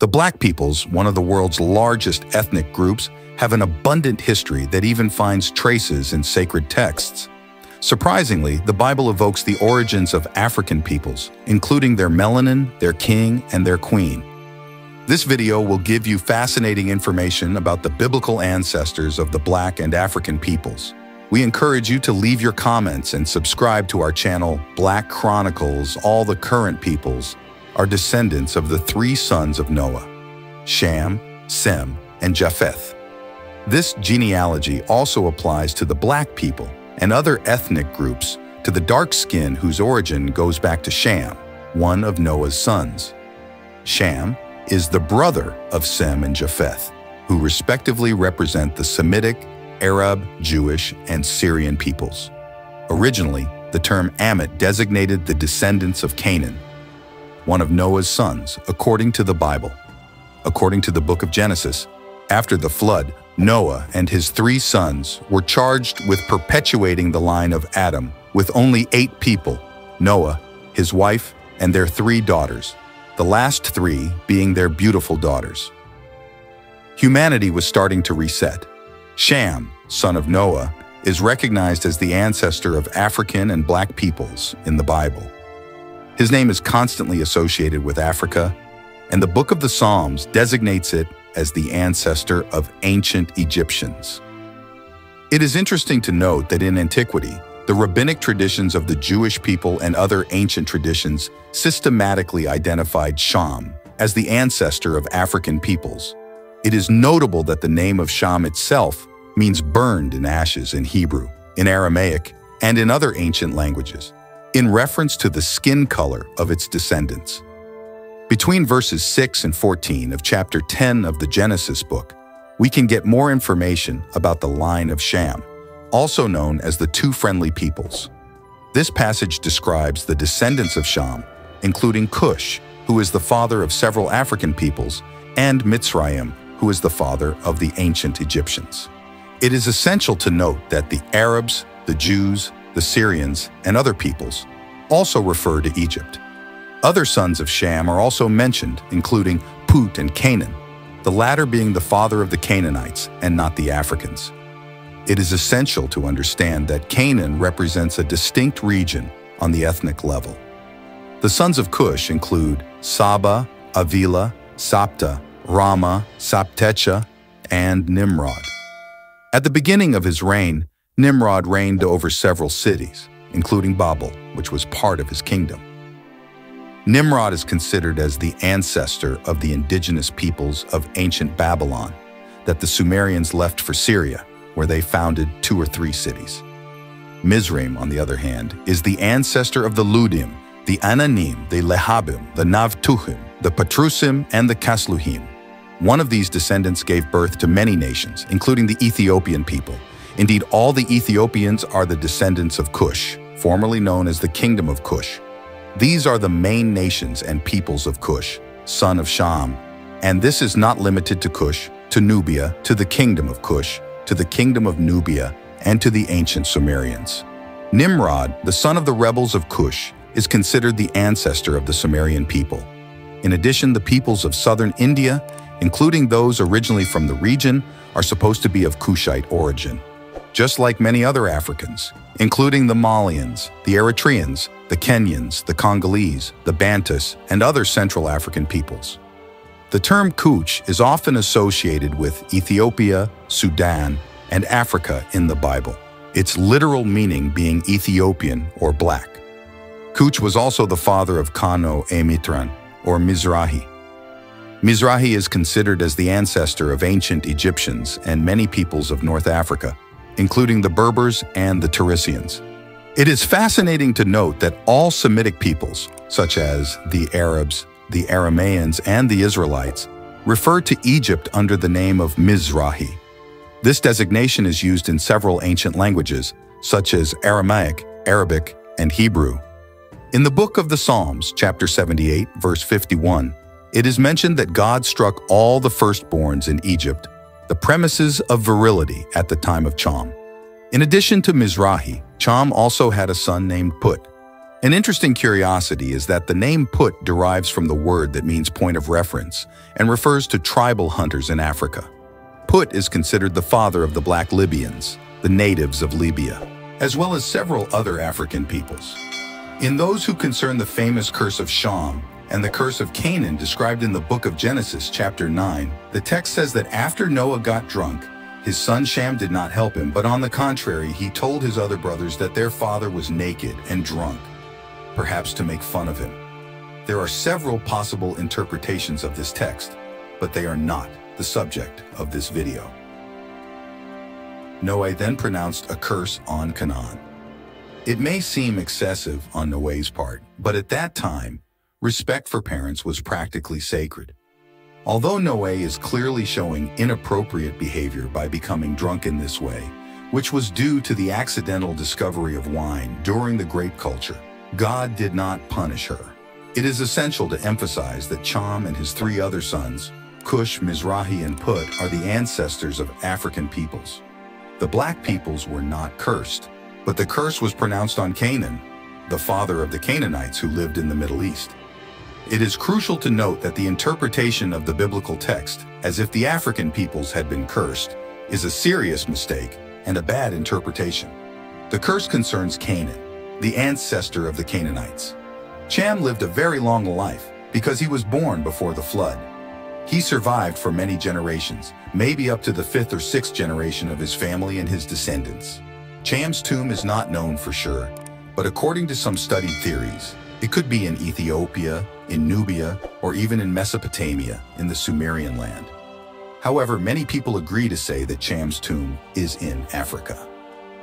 The Black peoples, one of the world's largest ethnic groups, have an abundant history that even finds traces in sacred texts. Surprisingly, the Bible evokes the origins of African peoples, including their melanin, their king, and their queen. This video will give you fascinating information about the biblical ancestors of the Black and African peoples. We encourage you to leave your comments and subscribe to our channel, Black Chronicles. All the current peoples are descendants of the three sons of Noah, Shamm, Sem, and Japheth. This genealogy also applies to the Black people and other ethnic groups, to the dark skin whose origin goes back to Shamm, one of Noah's sons. Shamm is the brother of Sem and Japheth, who respectively represent the Semitic, Arab, Jewish, and Syrian peoples. Originally, the term Amit designated the descendants of Canaan, one of Noah's sons, according to the Bible. According to the book of Genesis, after the flood, Noah and his three sons were charged with perpetuating the line of Adam with only 8 people: Noah, his wife, and their 3 daughters, the last 3 being their beautiful daughters. Humanity was starting to reset. Shamm, son of Noah, is recognized as the ancestor of African and Black peoples in the Bible. His name is constantly associated with Africa, and the Book of the Psalms designates it as the ancestor of ancient Egyptians. It is interesting to note that in antiquity, the rabbinic traditions of the Jewish people and other ancient traditions systematically identified Shamm as the ancestor of African peoples. It is notable that the name of Shamm itself means burned in ashes in Hebrew, in Aramaic, and in other ancient languages, in reference to the skin color of its descendants. Between verses 6 and 14 of chapter 10 of the Genesis book, we can get more information about the line of Shamm, also known as the two friendly peoples. This passage describes the descendants of Shamm, including Cush, who is the father of several African peoples, and Mizraim, who is the father of the ancient Egyptians. It is essential to note that the Arabs, the Jews, the Syrians, and other peoples also refer to Egypt. Other sons of Shamm are also mentioned, including Put and Canaan, the latter being the father of the Canaanites and not the Africans. It is essential to understand that Canaan represents a distinct region on the ethnic level. The sons of Cush include Saba, Avila, Sapta, Rama, Saptecha, and Nimrod. At the beginning of his reign, Nimrod reigned over several cities, including Babel, which was part of his kingdom. Nimrod is considered as the ancestor of the indigenous peoples of ancient Babylon that the Sumerians left for Syria, where they founded 2 or 3 cities. Mizraim, on the other hand, is the ancestor of the Ludim, the Ananim, the Lehabim, the Navtuhim, the Patrusim, and the Kasluhim. One of these descendants gave birth to many nations, including the Ethiopian people. Indeed, all the Ethiopians are the descendants of Cush, formerly known as the Kingdom of Cush. These are the main nations and peoples of Cush, son of Shamm, and this is not limited to Cush, to Nubia, to the Kingdom of Cush, to the Kingdom of Nubia, and to the ancient Sumerians. Nimrod, the son of the rebels of Cush, is considered the ancestor of the Sumerian people. In addition, the peoples of southern India, including those originally from the region, are supposed to be of Kushite origin, just like many other Africans, including the Malians, the Eritreans, the Kenyans, the Congolese, the Bantus, and other Central African peoples. The term Cush is often associated with Ethiopia, Sudan, and Africa in the Bible, its literal meaning being Ethiopian or black. Cush was also the father of Kano Emitran, or Mizrahi. Mizrahi is considered as the ancestor of ancient Egyptians and many peoples of North Africa, including the Berbers and the Tarisians. It is fascinating to note that all Semitic peoples, such as the Arabs, the Arameans, and the Israelites, refer to Egypt under the name of Mizrahi. This designation is used in several ancient languages, such as Aramaic, Arabic, and Hebrew. In the book of the Psalms, chapter 78, verse 51, it is mentioned that God struck all the firstborns in Egypt, the premises of virility at the time of Shamm. In addition to Mizrahi, Shamm also had a son named Put. An interesting curiosity is that the name Put derives from the word that means point of reference and refers to tribal hunters in Africa. Put is considered the father of the Black Libyans, the natives of Libya, as well as several other African peoples. In those who concern the famous curse of Shamm and the curse of Canaan described in the book of Genesis chapter 9, the text says that after Noah got drunk, his son Shamm did not help him, but on the contrary, he told his other brothers that their father was naked and drunk, perhaps to make fun of him. There are several possible interpretations of this text, but they are not the subject of this video. Noah then pronounced a curse on Canaan. It may seem excessive on Noah's part, but at that time, respect for parents was practically sacred. Although Noah is clearly showing inappropriate behavior by becoming drunk in this way, which was due to the accidental discovery of wine during the grape culture, God did not punish her. It is essential to emphasize that Shamm and his 3 other sons, Cush, Mizrahi, and Put, are the ancestors of African peoples. The black peoples were not cursed, but the curse was pronounced on Canaan, the father of the Canaanites who lived in the Middle East. It is crucial to note that the interpretation of the biblical text, as if the African peoples had been cursed, is a serious mistake and a bad interpretation. The curse concerns Canaan, the ancestor of the Canaanites. Shamm lived a very long life because he was born before the flood. He survived for many generations, maybe up to the 5th or 6th generation of his family and his descendants. Shamm's tomb is not known for sure, but according to some studied theories, it could be in Ethiopia, in Nubia, or even in Mesopotamia, in the Sumerian land. However, many people agree to say that Shamm's tomb is in Africa,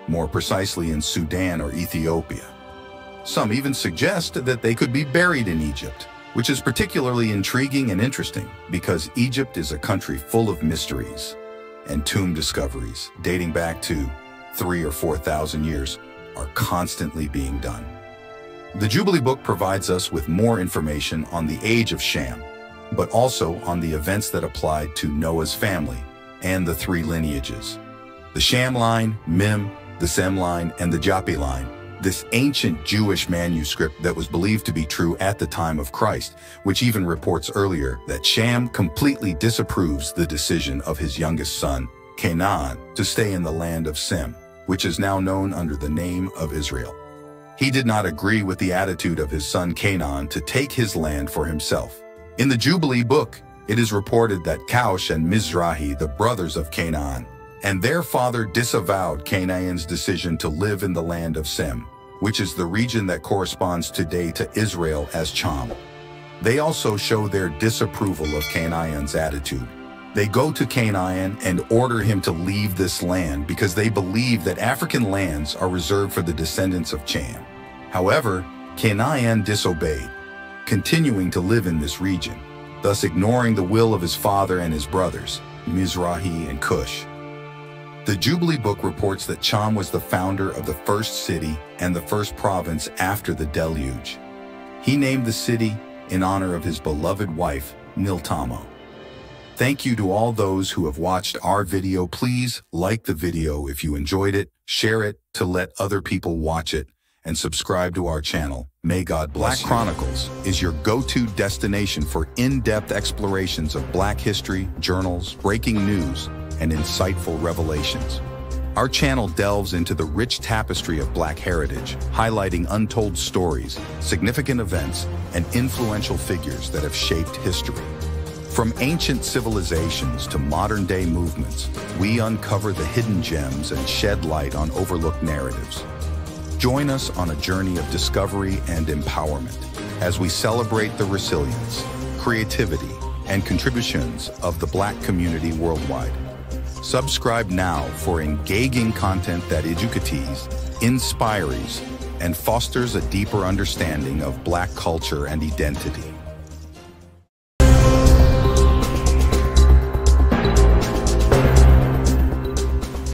more precisely in Sudan or Ethiopia. Some even suggest that they could be buried in Egypt, which is particularly intriguing and interesting because Egypt is a country full of mysteries, and tomb discoveries dating back to 3,000 or 4,000 years are constantly being done. The Jubilee book provides us with more information on the age of Shamm, but also on the events that applied to Noah's family and the 3 lineages. The Shamm line, Mim, the Sem line, and the Japi line, this ancient Jewish manuscript that was believed to be true at the time of Christ, which even reports earlier that Shamm completely disapproves the decision of his youngest son, Canaan, to stay in the land of Sem, which is now known under the name of Israel. He did not agree with the attitude of his son Canaan to take his land for himself. In the Jubilee book, it is reported that Cush and Mizrahi, the brothers of Canaan, and their father disavowed Canaan's decision to live in the land of Sem, which is the region that corresponds today to Israel as Shamm. They also show their disapproval of Canaan's attitude. They go to Canaan and order him to leave this land because they believe that African lands are reserved for the descendants of Shamm. However, Canaan disobeyed, continuing to live in this region, thus ignoring the will of his father and his brothers, Mizrahi and Cush. The Jubilee book reports that Shamm was the founder of the first city and the first province after the deluge. He named the city in honor of his beloved wife, Niltamo. Thank you to all those who have watched our video. Please like the video if you enjoyed it, share it to let other people watch it, and subscribe to our channel. May God bless you. Black Chronicles is your go-to destination for in-depth explorations of Black history, journals, breaking news, and insightful revelations. Our channel delves into the rich tapestry of Black heritage, highlighting untold stories, significant events, and influential figures that have shaped history. From ancient civilizations to modern-day movements, we uncover the hidden gems and shed light on overlooked narratives. Join us on a journey of discovery and empowerment as we celebrate the resilience, creativity, and contributions of the Black community worldwide. Subscribe now for engaging content that educates, inspires, and fosters a deeper understanding of Black culture and identity.